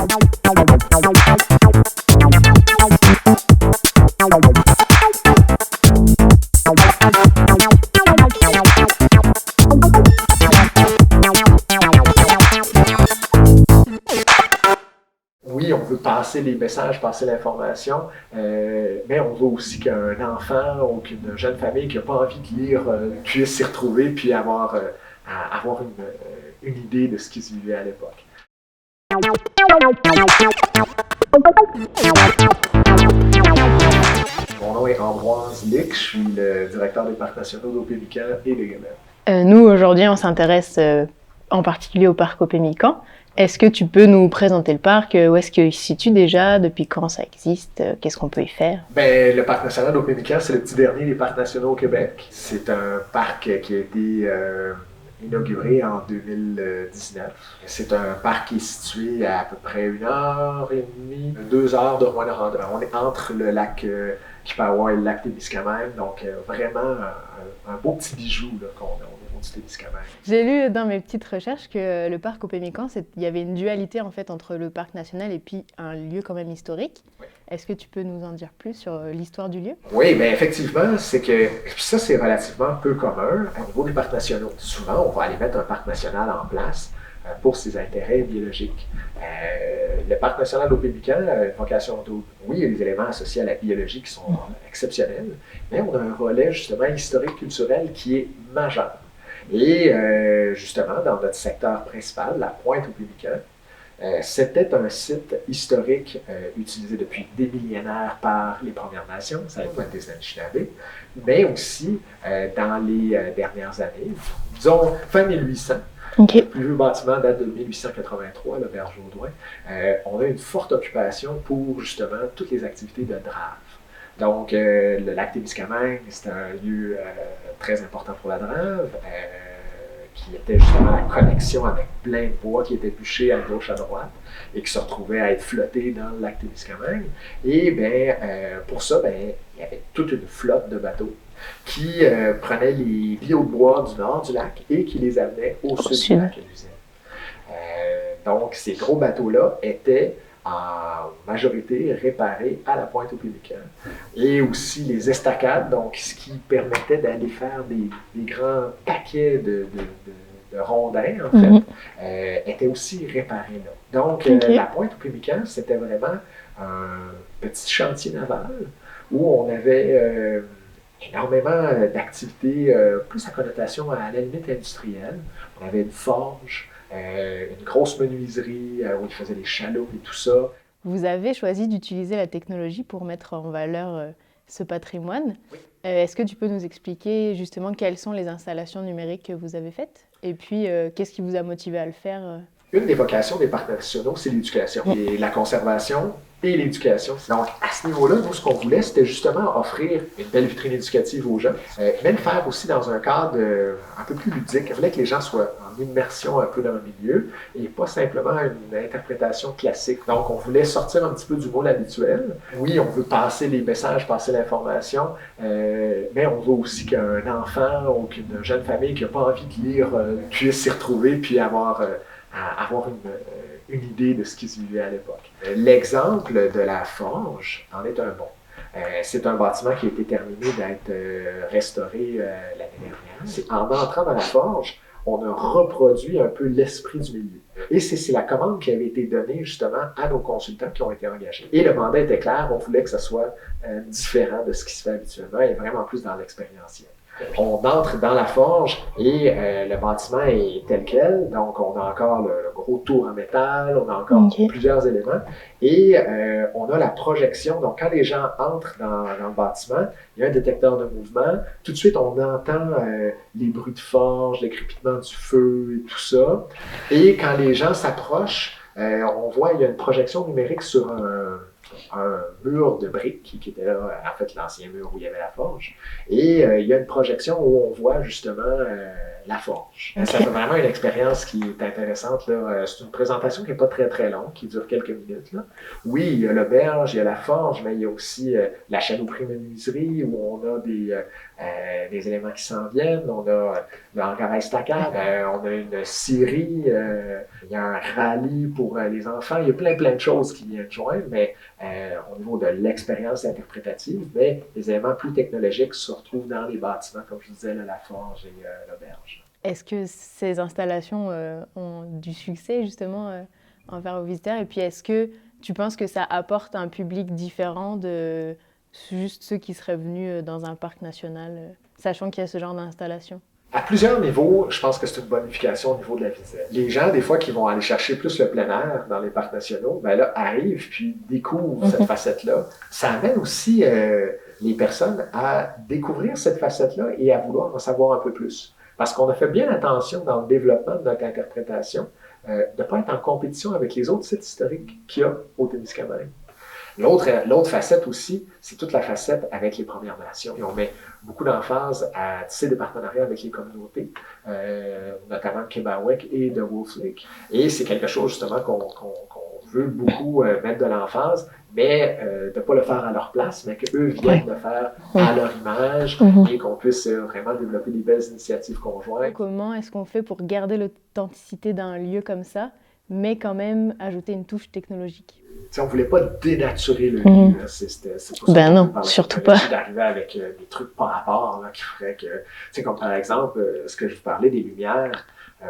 Oui, on veut passer les messages, passer l'information, mais on veut aussi qu'un enfant ou qu'une jeune famille qui n'a pas envie de lire puisse s'y retrouver puis avoir une idée de ce qui se vivait à l'époque. Mon nom est Ambroise Lick, je suis le directeur des parcs nationaux d'Opémican et de Guémel. Nous, aujourd'hui, on s'intéresse en particulier au parc Opémican. Est-ce que tu peux nous présenter le parc? Où est-ce qu'il se situe déjà? Depuis quand ça existe? Qu'est-ce qu'on peut y faire? Ben, le parc national d'Opémican, c'est le petit dernier des parcs nationaux au Québec. C'est un parc qui a été inauguré en 2019. C'est un parc qui est situé à peu près 1h30, 2 heures de Rouyn-Noranda. On est entre le lac Kippawa et le lac Témiscamingue, donc vraiment un beau petit bijou là, qu'on a au niveau du Témiscamingue. J'ai lu dans mes petites recherches que le parc Opémican, il y avait une dualité en fait entre le parc national et puis un lieu quand même historique. Oui. Est-ce que tu peux nous en dire plus sur l'histoire du lieu? Oui, bien effectivement, c'est que ça c'est relativement peu commun au niveau des parcs nationaux. Souvent, on va aller mettre un parc national en place pour ses intérêts biologiques. Le parc national d'Opémican a une vocation double. Oui, il y a des éléments associés à la biologie qui sont exceptionnels, mais on a un volet justement historique-culturel qui est majeur. Et justement, dans notre secteur principal, la pointe Opémican, c'était un site historique utilisé depuis des millénaires par les Premières Nations, ça la pointe des Anishinabés, mais aussi dans les dernières années, disons fin 1800. Okay. Le plus vieux bâtiment date de 1883, l'auberge Audouin. On a une forte occupation pour justement toutes les activités de drave. Donc, le lac Témiscamingue, c'est un lieu très important pour la drave, qui était justement la connexion avec plein de bois qui étaient bûchés à gauche, à droite, et qui se retrouvaient à être flottés dans le lac Témiscamingue. Et bien, pour ça, bien, il y avait toute une flotte de bateaux qui prenaient les billots de bois du nord du lac et qui les amenaient au sud du lac à l'usine. Donc, ces gros bateaux-là étaient en majorité réparés à la pointe Opémican. Et aussi les estacades, donc ce qui permettait d'aller faire des grands paquets de rondins, en fait, étaient aussi réparés là. Donc, la pointe Opémican, c'était vraiment un petit chantier naval où on avait énormément d'activités plus à connotation à la limite industrielle. On avait une forge, une grosse menuiserie où ils faisaient des chaloupes et tout ça. Vous avez choisi d'utiliser la technologie pour mettre en valeur ce patrimoine. Oui. Est-ce que tu peux nous expliquer justement quelles sont les installations numériques que vous avez faites? Et puis, qu'est-ce qui vous a motivé à le faire? Une des vocations des parcs nationaux, c'est l'éducation, et la conservation et l'éducation. Donc, à ce niveau-là, nous, ce qu'on voulait, c'était justement offrir une belle vitrine éducative aux gens, mais le faire aussi dans un cadre un peu plus ludique. On voulait que les gens soient en immersion un peu dans le milieu et pas simplement une interprétation classique. Donc, on voulait sortir un petit peu du moule habituel. Oui, on veut passer les messages, passer l'information, mais on veut aussi qu'un enfant ou qu'une jeune famille qui n'a pas envie de lire puisse s'y retrouver puis avoir une idée de ce qui se vivait à l'époque. L'exemple de la forge en est un bon. C'est un bâtiment qui a été terminé d'être restauré l'année dernière. C'est en entrant dans la forge, on a reproduit un peu l'esprit du milieu. Et c'est la commande qui avait été donnée justement à nos consultants qui ont été engagés. Et le mandat était clair, on voulait que ça soit différent de ce qui se fait habituellement et vraiment plus dans l'expérientiel. On entre dans la forge et le bâtiment est tel quel, donc on a encore le gros tour en métal, on a encore plusieurs éléments et on a la projection. Donc quand les gens entrent dans le bâtiment, il y a un détecteur de mouvement. Tout de suite, on entend les bruits de forge, les crépitements du feu et tout ça. Et quand les gens s'approchent, on voit il y a une projection numérique sur un mur de briques qui était là, en fait l'ancien mur où il y avait la forge. Et il y a une projection où on voit justement la forge. Ok. Ça fait vraiment une expérience qui est intéressante, là. C'est une présentation qui n'est pas très très longue, qui dure quelques minutes, là. Oui, il y a l'auberge, il y a la forge, mais il y a aussi la chalouperie-menuiserie où on a des éléments qui s'en viennent. On a le hangar à estacade, on a une scierie, il y a un rallye pour les enfants. Il y a plein de choses qui viennent joindre, mais au niveau de l'expérience interprétative, mais les éléments plus technologiques se retrouvent dans les bâtiments, comme je disais, là, la forge et l'auberge. Est-ce que ces installations ont du succès justement envers vos visiteurs? Et puis est-ce que tu penses que ça apporte un public différent de juste ceux qui seraient venus dans un parc national, sachant qu'il y a ce genre d'installation? À plusieurs niveaux, je pense que c'est une bonification au niveau de la visite. Les gens, des fois, qui vont aller chercher plus le plein air dans les parcs nationaux, ben là, arrivent puis découvrent cette facette-là. Ça amène aussi les personnes à découvrir cette facette-là et à vouloir en savoir un peu plus. Parce qu'on a fait bien attention dans le développement de notre interprétation de ne pas être en compétition avec les autres sites historiques qu'il y a au Témiscamingue. L'autre facette aussi, c'est toute la facette avec les Premières Nations. Et on met beaucoup d'emphase à tisser des partenariats avec les communautés, notamment de Québec et de Wolf Lake. Et c'est quelque chose justement qu'on veut beaucoup mettre de l'emphase, mais de ne pas le faire à leur place, mais qu'eux viennent le faire à leur image et qu'on puisse vraiment développer des belles initiatives conjointes. Comment est-ce qu'on fait pour garder l'authenticité d'un lieu comme ça, mais quand même ajouter une touche technologique? T'sais, on ne voulait pas dénaturer le lieu. C'est pour ça Ben non, qu'on surtout pas. D'arriver avec des trucs par rapport là, qui feraient que, comme par exemple, ce que je vous parlais des lumières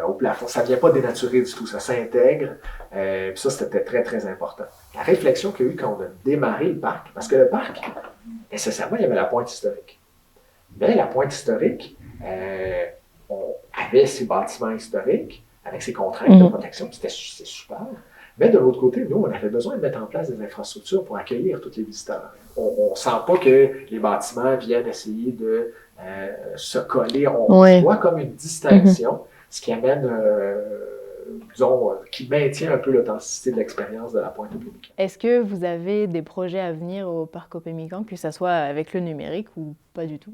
au plafond, ça ne vient pas dénaturer du tout, ça s'intègre. Puis ça, c'était très important. La réflexion qu'il y a eu quand on a démarré le parc, parce que le parc, nécessairement, il y avait la pointe historique. Mais la pointe historique, on avait ses bâtiments historiques avec ses contraintes de protection, c'était super. Mais de l'autre côté, nous, on avait besoin de mettre en place des infrastructures pour accueillir tous les visiteurs. On ne sent pas que les bâtiments viennent essayer de se coller. On voit comme une distinction, ce qui amène, disons, qui maintient un peu l'authenticité de l'expérience de la pointe Opémican. Est-ce que vous avez des projets à venir au parc Opémican, que ce soit avec le numérique ou pas du tout?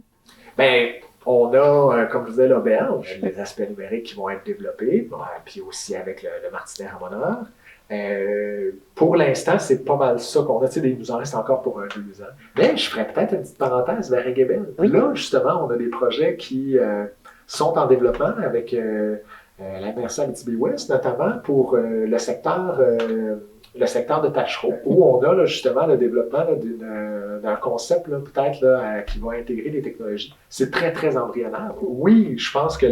Bien, on a, comme je disais, l'auberge, les aspects numériques qui vont être développés, puis aussi avec le Martinet Ramoneur. Pour l'instant, c'est pas mal ça qu'on a. Il nous en reste encore pour 2 ans. Mais je ferais peut-être une petite parenthèse vers Aiguebelle. Oui. Là, justement, on a des projets qui sont en développement avec la MRC Abitibi-Ouest, notamment pour le secteur de Tachereau, où on a là, justement le développement d'un concept peut-être qui va intégrer des technologies. C'est très embryonnaire. Oui, je pense que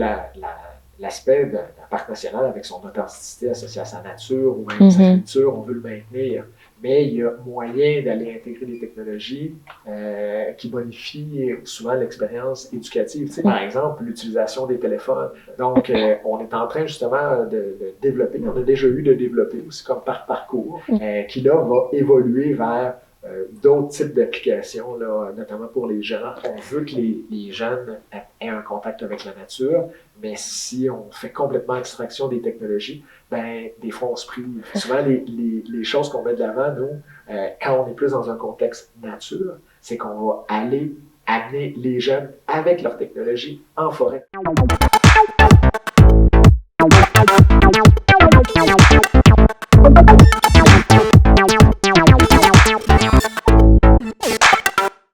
l'aspect d'un parc national avec son authenticité associée à sa nature ou même sa culture, on veut le maintenir. Mais il y a moyen d'aller intégrer des technologies qui bonifient souvent l'expérience éducative. Tu sais, par exemple, l'utilisation des téléphones. Donc, on est en train justement de développer, on a déjà eu de développer aussi comme par parcours, qui là va évoluer vers d'autres types d'applications, là, notamment pour les jeunes. On veut que les jeunes aient un contact avec la nature, mais si on fait complètement abstraction des technologies, ben des fois on se prive. Souvent, les choses qu'on met de l'avant, nous, quand on est plus dans un contexte nature, c'est qu'on va aller amener les jeunes avec leur technologie en forêt.